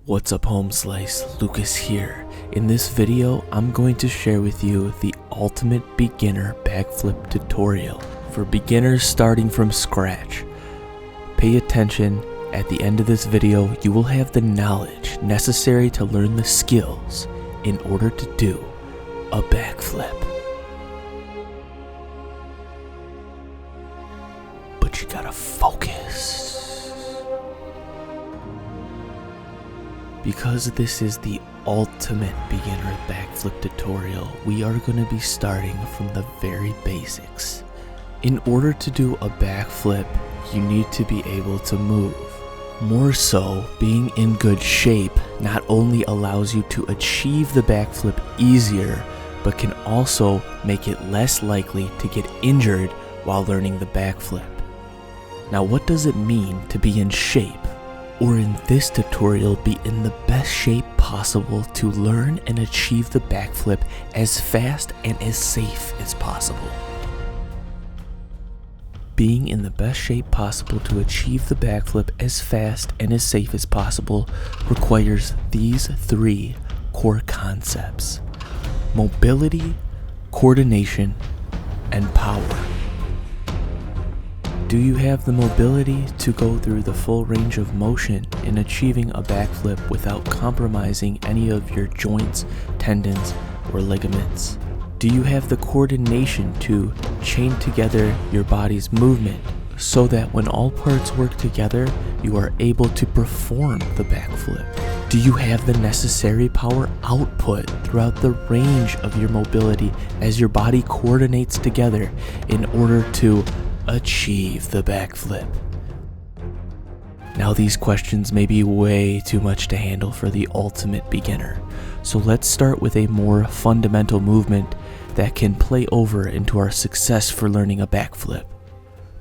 What's up, home slice? Lucas here. In this video, I'm going to share with you the ultimate beginner backflip tutorial for beginners starting from scratch. Pay attention. At the end of this video, you will have the knowledge necessary to learn the skills in order to do a backflip. But you gotta focus. Because this is the ultimate beginner backflip tutorial, we are going to be starting from the very basics. In order to do a backflip, you need to be able to move. More so, being in good shape not only allows you to achieve the backflip easier, but can also make it less likely to get injured while learning the backflip. Now, what does it mean to be in shape? Or in this tutorial, be in the best shape possible to learn and achieve the backflip as fast and as safe as possible. Being in the best shape possible to achieve the backflip as fast and as safe as possible requires these three core concepts: mobility, coordination, and power. Do you have the mobility to go through the full range of motion in achieving a backflip without compromising any of your joints, tendons, or ligaments? Do you have the coordination to chain together your body's movement so that when all parts work together, you are able to perform the backflip? Do you have the necessary power output throughout the range of your mobility as your body coordinates together in order to achieve the backflip? Now, these questions may be way too much to handle for the ultimate beginner, so let's start with a more fundamental movement that can play over into our success for learning a backflip: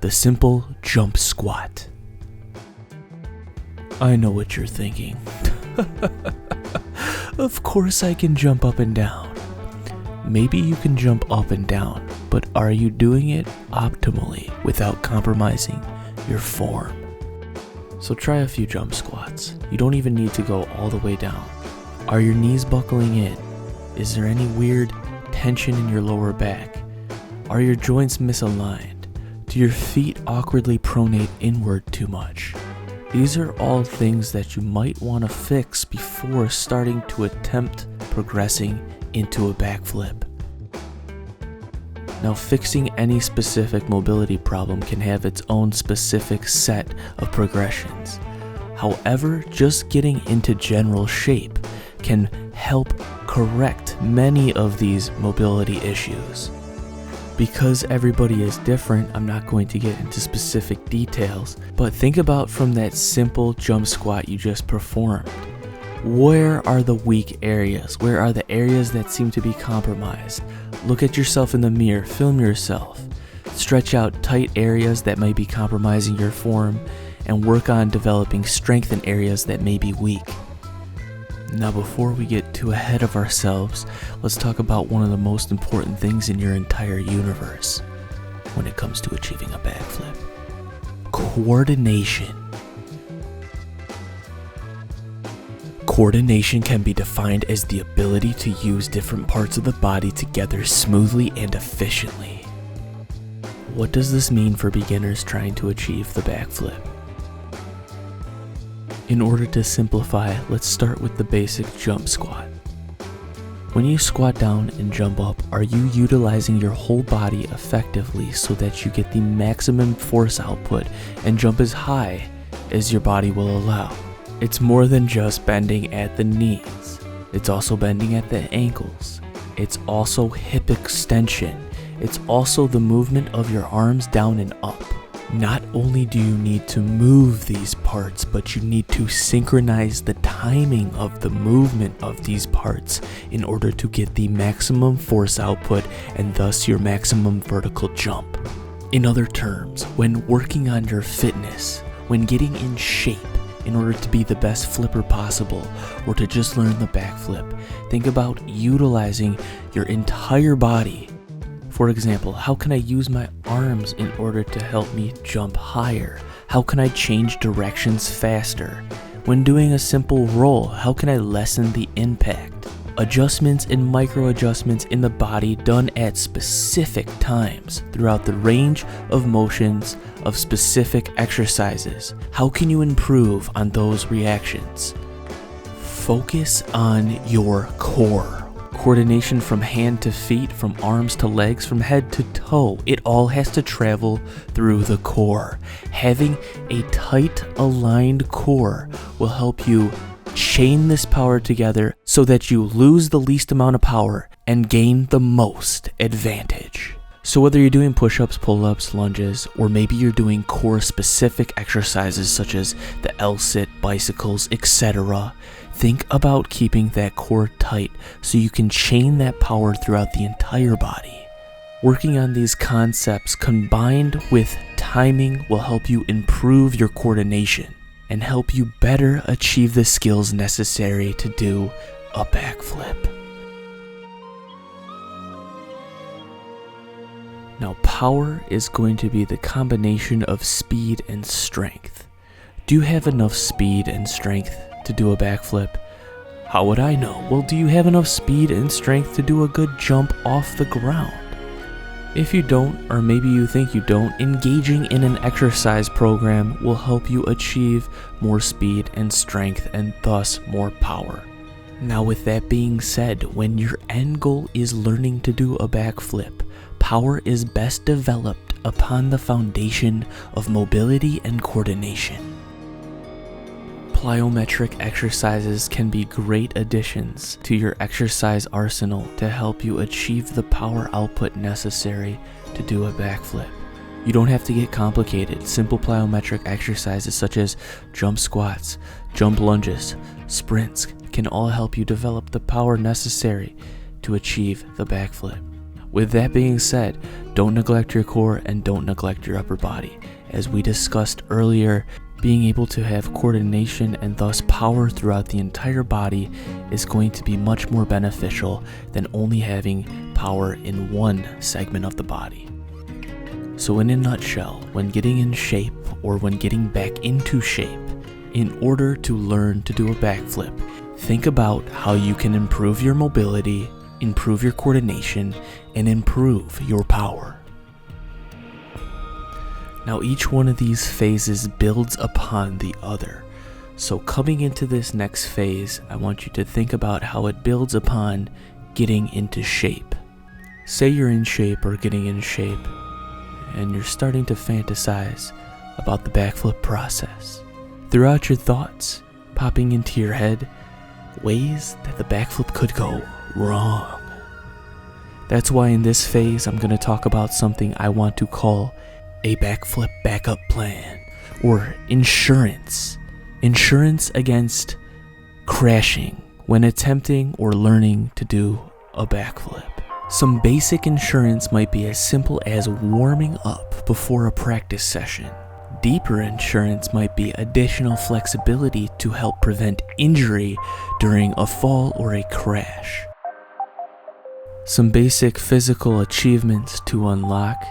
the simple jump squat. I know what you're thinking. Of course I can jump up and down. Maybe you can jump up and down, but are you doing it optimally without compromising your form? So try a few jump squats. You don't even need to go all the way down. Are your knees buckling in? Is there any weird tension in your lower back? Are your joints misaligned? Do your feet awkwardly pronate inward too much? These are all things that you might want to fix before starting to attempt progressing into a backflip. Now, fixing any specific mobility problem can have its own specific set of progressions. However, just getting into general shape can help correct many of these mobility issues. Because everybody is different, I'm not going to get into specific details, but think about from that simple jump squat you just performed. Where are the weak areas? Where are the areas that seem to be compromised? Look at yourself in the mirror, film yourself. Stretch out tight areas that may be compromising your form, and work on developing strength in areas that may be weak. Now, before we get too ahead of ourselves, let's talk about one of the most important things in your entire universe when it comes to achieving a backflip: coordination. Coordination can be defined as the ability to use different parts of the body together smoothly and efficiently. What does this mean for beginners trying to achieve the backflip? In order to simplify, let's start with the basic jump squat. When you squat down and jump up, are you utilizing your whole body effectively so that you get the maximum force output and jump as high as your body will allow? It's more than just bending at the knees. It's also bending at the ankles. It's also hip extension. It's also the movement of your arms down and up. Not only do you need to move these parts, but you need to synchronize the timing of the movement of these parts in order to get the maximum force output and thus your maximum vertical jump. In other terms, when working on your fitness, when getting in shape, in order to be the best flipper possible, or to just learn the backflip, think about utilizing your entire body. For example, how can I use my arms in order to help me jump higher? How can I change directions faster? When doing a simple roll, how can I lessen the impact? Adjustments and micro adjustments in the body done at specific times throughout the range of motions of specific exercises. How can you improve on those reactions? Focus on your core. Coordination from hand to feet, from arms to legs, from head to toe. It all has to travel through the core. Having a tight, aligned core will help you chain this power together so that you lose the least amount of power and gain the most advantage. So whether you're doing push-ups, pull-ups, lunges, or maybe you're doing core-specific exercises such as the L-sit, bicycles, etc., think about keeping that core tight so you can chain that power throughout the entire body. Working on these concepts combined with timing will help you improve your coordination and help you better achieve the skills necessary to do a backflip. Now, power is going to be the combination of speed and strength. Do you have enough speed and strength to do a backflip? How would I know? Well, do you have enough speed and strength to do a good jump off the ground? If you don't, or maybe you think you don't, engaging in an exercise program will help you achieve more speed and strength and thus more power. Now, with that being said, when your end goal is learning to do a backflip, power is best developed upon the foundation of mobility and coordination. Plyometric exercises can be great additions to your exercise arsenal to help you achieve the power output necessary to do a backflip. You don't have to get complicated. Simple plyometric exercises such as jump squats, jump lunges, sprints can all help you develop the power necessary to achieve the backflip. With that being said, don't neglect your core and don't neglect your upper body. As we discussed earlier, being able to have coordination and thus power throughout the entire body is going to be much more beneficial than only having power in one segment of the body. So in a nutshell, when getting in shape or when getting back into shape, in order to learn to do a backflip, think about how you can improve your mobility, improve your coordination, and improve your power. Now, each one of these phases builds upon the other. So coming into this next phase, I want you to think about how it builds upon getting into shape. Say you're in shape or getting in shape, and you're starting to fantasize about the backflip process. Throughout your thoughts, popping into your head, ways that the backflip could go wrong. That's why in this phase, I'm going to talk about something I want to call a backflip backup plan, or insurance. Insurance against crashing when attempting or learning to do a backflip. Some basic insurance might be as simple as warming up before a practice session. Deeper insurance might be additional flexibility to help prevent injury during a fall or a crash. Some basic physical achievements to unlock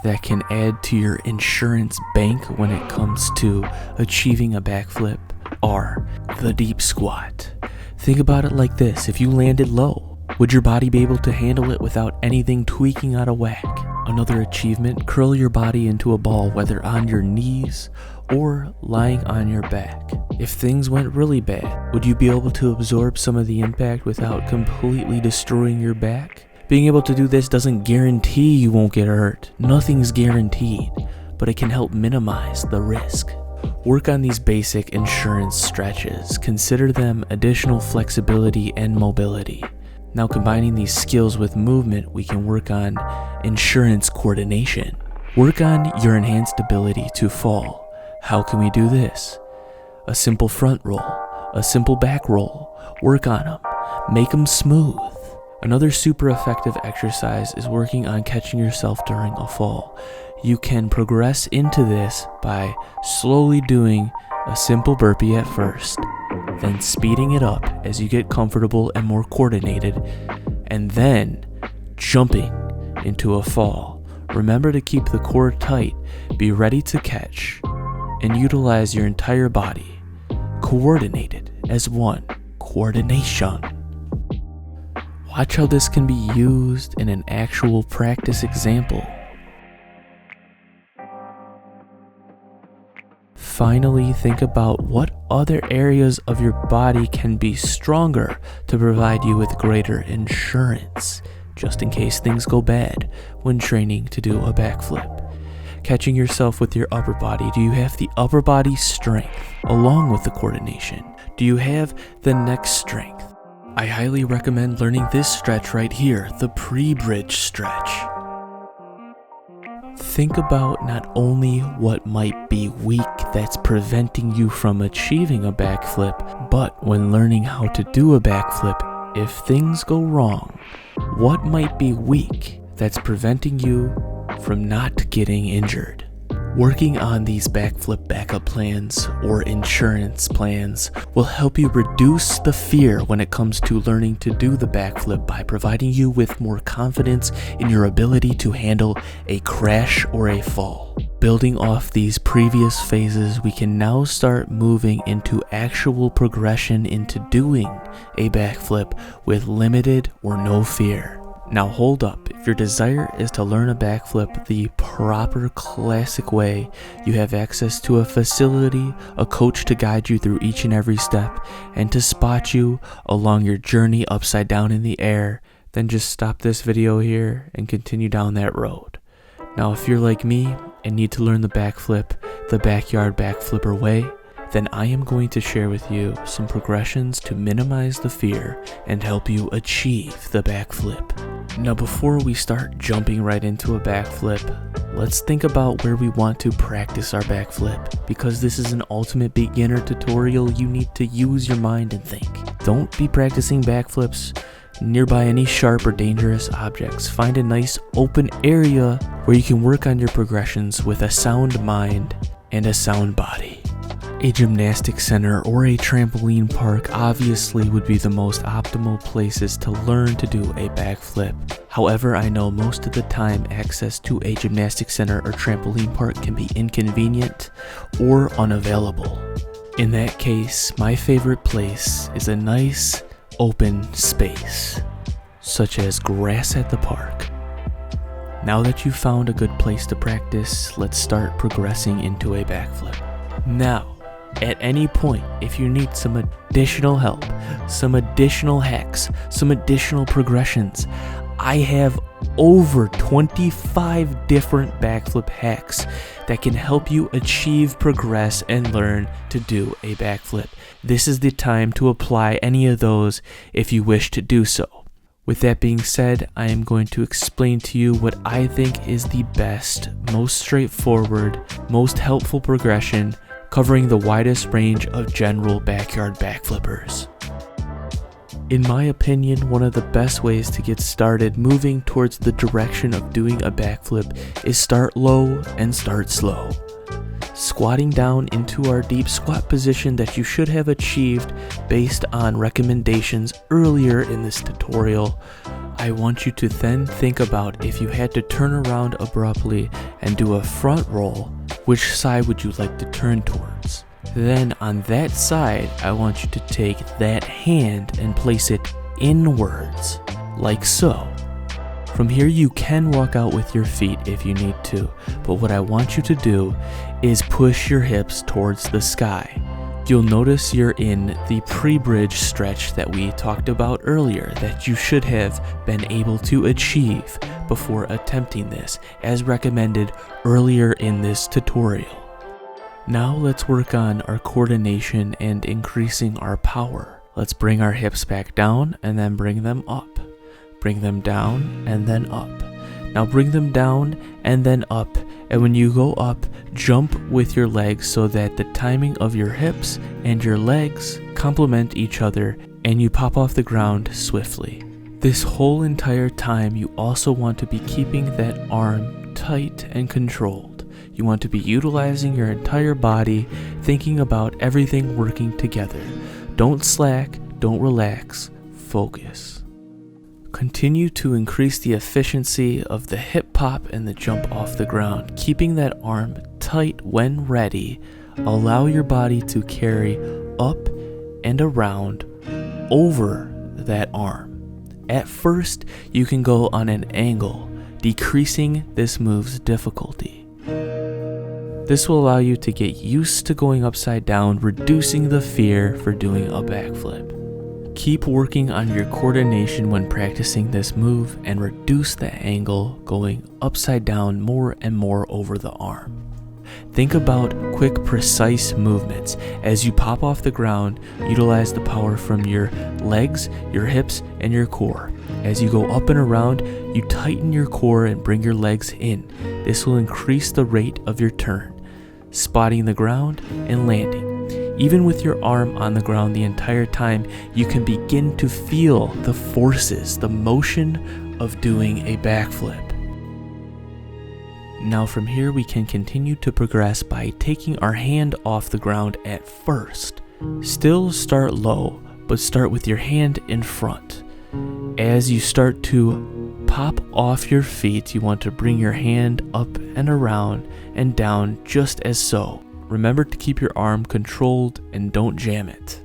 that can add to your insurance bank when it comes to achieving a backflip are the deep squat. Think about it like this: if you landed low, would your body be able to handle it without anything tweaking out of whack? Another achievement, curl your body into a ball, whether on your knees or lying on your back. If things went really bad, would you be able to absorb some of the impact without completely destroying your back? Being able to do this doesn't guarantee you won't get hurt. Nothing's guaranteed, but it can help minimize the risk. Work on these basic insurance stretches. Consider them additional flexibility and mobility. Now, combining these skills with movement, we can work on insurance coordination. Work on your enhanced ability to fall. How can we do this? A simple front roll, a simple back roll. Work on them. Make them smooth. Another super effective exercise is working on catching yourself during a fall. You can progress into this by slowly doing a simple burpee at first, then speeding it up as you get comfortable and more coordinated, and then jumping into a fall. Remember to keep the core tight, be ready to catch, and utilize your entire body. coordinated as one. Coordination. Watch how this can be used in an actual practice example. Finally, think about what other areas of your body can be stronger to provide you with greater insurance, just in case things go bad when training to do a backflip. Catching yourself with your upper body. Do you have the upper body strength along with the coordination? Do you have the neck strength? I highly recommend learning this stretch right here, the pre-bridge stretch. Think about not only what might be weak that's preventing you from achieving a backflip, but when learning how to do a backflip, if things go wrong, what might be weak that's preventing you from not getting injured? Working on these backflip backup plans or insurance plans will help you reduce the fear when it comes to learning to do the backflip by providing you with more confidence in your ability to handle a crash or a fall. Building off these previous phases, we can now start moving into actual progression into doing a backflip with limited or no fear. Now hold up, if your desire is to learn a backflip the proper classic way, you have access to a facility, a coach to guide you through each and every step, and to spot you along your journey upside down in the air, then just stop this video here and continue down that road. Now if you're like me and need to learn the backflip the backyard backflipper way, then I am going to share with you some progressions to minimize the fear and help you achieve the backflip. Now before we start jumping right into a backflip, let's think about where we want to practice our backflip. Because this is an ultimate beginner tutorial, you need to use your mind and think. Don't be practicing backflips nearby any sharp or dangerous objects. Find a nice open area where you can work on your progressions with a sound mind and a sound body. A gymnastic center or a trampoline park obviously would be the most optimal places to learn to do a backflip. However, I know most of the time access to a gymnastic center or trampoline park can be inconvenient or unavailable. In that case, my favorite place is a nice open space, such as grass at the park. Now that you've found a good place to practice, let's start progressing into a backflip. Now, at any point, if you need some additional help, some additional hacks, some additional progressions, I have over 25 different backflip hacks that can help you achieve, progress, and learn to do a backflip. This is the time to apply any of those if you wish to do so. With that being said, I am going to explain to you what I think is the best, most straightforward, most helpful progression covering the widest range of general backyard backflippers. In my opinion, one of the best ways to get started moving towards the direction of doing a backflip is start low and start slow. Squatting down into our deep squat position that you should have achieved based on recommendations earlier in this tutorial, I want you to then think about if you had to turn around abruptly and do a front roll, which side would you like to turn towards? Then on that side, I want you to take that hand and place it inwards, like so. From here you can walk out with your feet if you need to, but what I want you to do is push your hips towards the sky. You'll notice you're in the pre-bridge stretch that we talked about earlier that you should have been able to achieve before attempting this, as recommended earlier in this tutorial. Now let's work on our coordination and increasing our power. Let's bring our hips back down and then bring them up. Bring them down and then up. Now bring them down and then up, and when you go up, jump with your legs so that the timing of your hips and your legs complement each other and you pop off the ground swiftly. This whole entire time you also want to be keeping that arm tight and controlled. You want to be utilizing your entire body, thinking about everything working together. Don't slack, don't relax, focus. Continue to increase the efficiency of the hip pop and the jump off the ground, keeping that arm tight when ready. Allow your body to carry up and around over that arm. At first, you can go on an angle, decreasing this move's difficulty. This will allow you to get used to going upside down, reducing the fear for doing a backflip. Keep working on your coordination when practicing this move and reduce the angle going upside down more and more over the arm. Think about quick, precise movements. As you pop off the ground, utilize the power from your legs, your hips, and your core. As you go up and around, you tighten your core and bring your legs in. This will increase the rate of your turn, spotting the ground and landing. Even with your arm on the ground the entire time, you can begin to feel the forces, the motion of doing a backflip. Now from here we can continue to progress by taking our hand off the ground at first. Still start low, but start with your hand in front. As you start to pop off your feet, you want to bring your hand up and around and down just as so. Remember to keep your arm controlled and don't jam it.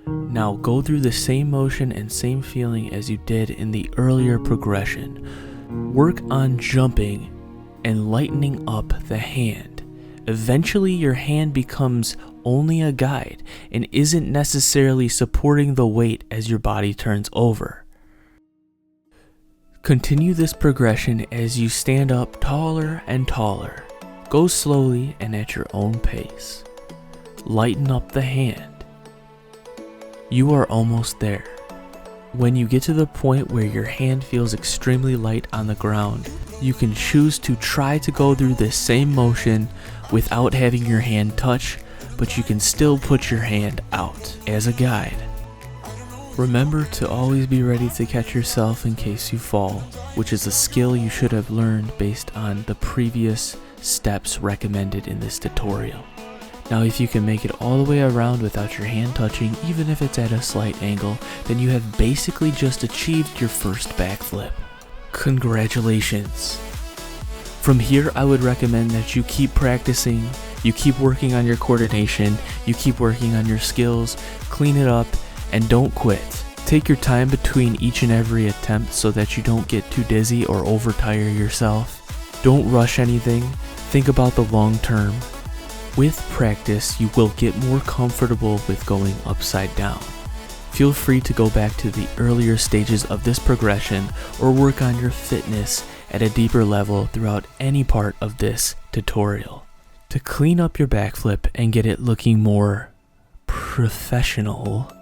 Now go through the same motion and same feeling as you did in the earlier progression. Work on jumping and lightening up the hand. Eventually your hand becomes only a guide and isn't necessarily supporting the weight as your body turns over. Continue this progression as you stand up taller and taller. Go slowly and at your own pace. Lighten up the hand. You are almost there. When you get to the point where your hand feels extremely light on the ground, you can choose to try to go through this same motion without having your hand touch, but you can still put your hand out as a guide. Remember to always be ready to catch yourself in case you fall, which is a skill you should have learned based on the previous steps recommended in this tutorial. Now if you can make it all the way around without your hand touching, even if it's at a slight angle, then you have basically just achieved your first backflip. Congratulations! From here I would recommend that you keep practicing, you keep working on your coordination, you keep working on your skills, clean it up, and don't quit. Take your time between each and every attempt so that you don't get too dizzy or overtire yourself. Don't rush anything. Think about the long term. With practice, you will get more comfortable with going upside down. Feel free to go back to the earlier stages of this progression or work on your fitness at a deeper level throughout any part of this tutorial. To clean up your backflip and get it looking more professional,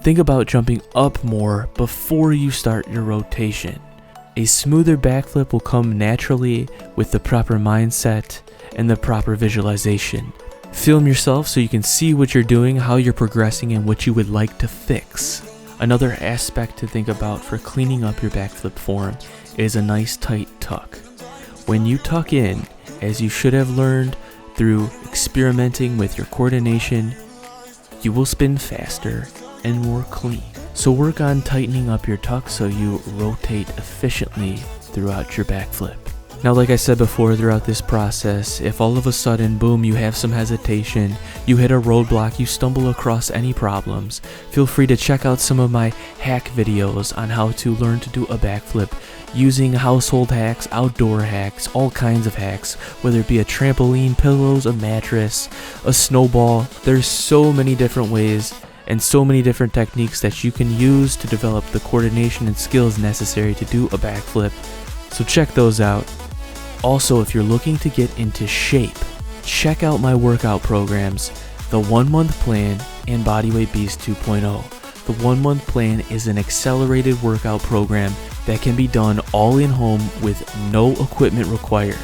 think about jumping up more before you start your rotation. A smoother backflip will come naturally with the proper mindset and the proper visualization. Film yourself so you can see what you're doing, how you're progressing, and what you would like to fix. Another aspect to think about for cleaning up your backflip form is a nice tight tuck. When you tuck in, as you should have learned through experimenting with your coordination, you will spin faster and more clean. So work on tightening up your tuck so you rotate efficiently throughout your backflip. Now, like I said before, throughout this process, if all of a sudden, boom, you have some hesitation, you hit a roadblock, you stumble across any problems, feel free to check out some of my hack videos on how to learn to do a backflip using household hacks, outdoor hacks, all kinds of hacks, whether it be a trampoline, pillows, a mattress, a snowball. There's so many different ways and so many different techniques that you can use to develop the coordination and skills necessary to do a backflip. So check those out. Also, if you're looking to get into shape, check out my workout programs, the 1-month plan and Bodyweight Beast 2.0. The 1-month plan is an accelerated workout program that can be done all in home with no equipment required.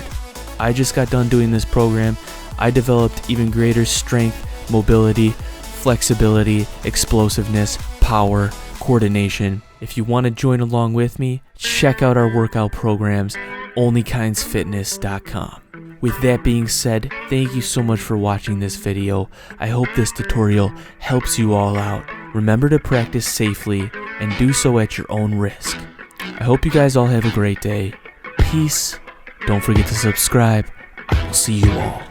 I just got done doing this program. I developed even greater strength, mobility, flexibility, explosiveness, power, coordination. If you want to join along with me, check out our workout programs, onlykindsfitness.com. With that being said, thank you so much for watching this video. I hope this tutorial helps you all out. Remember to practice safely and do so at your own risk. I hope you guys all have a great day. Peace. Don't forget to subscribe. I will see you all.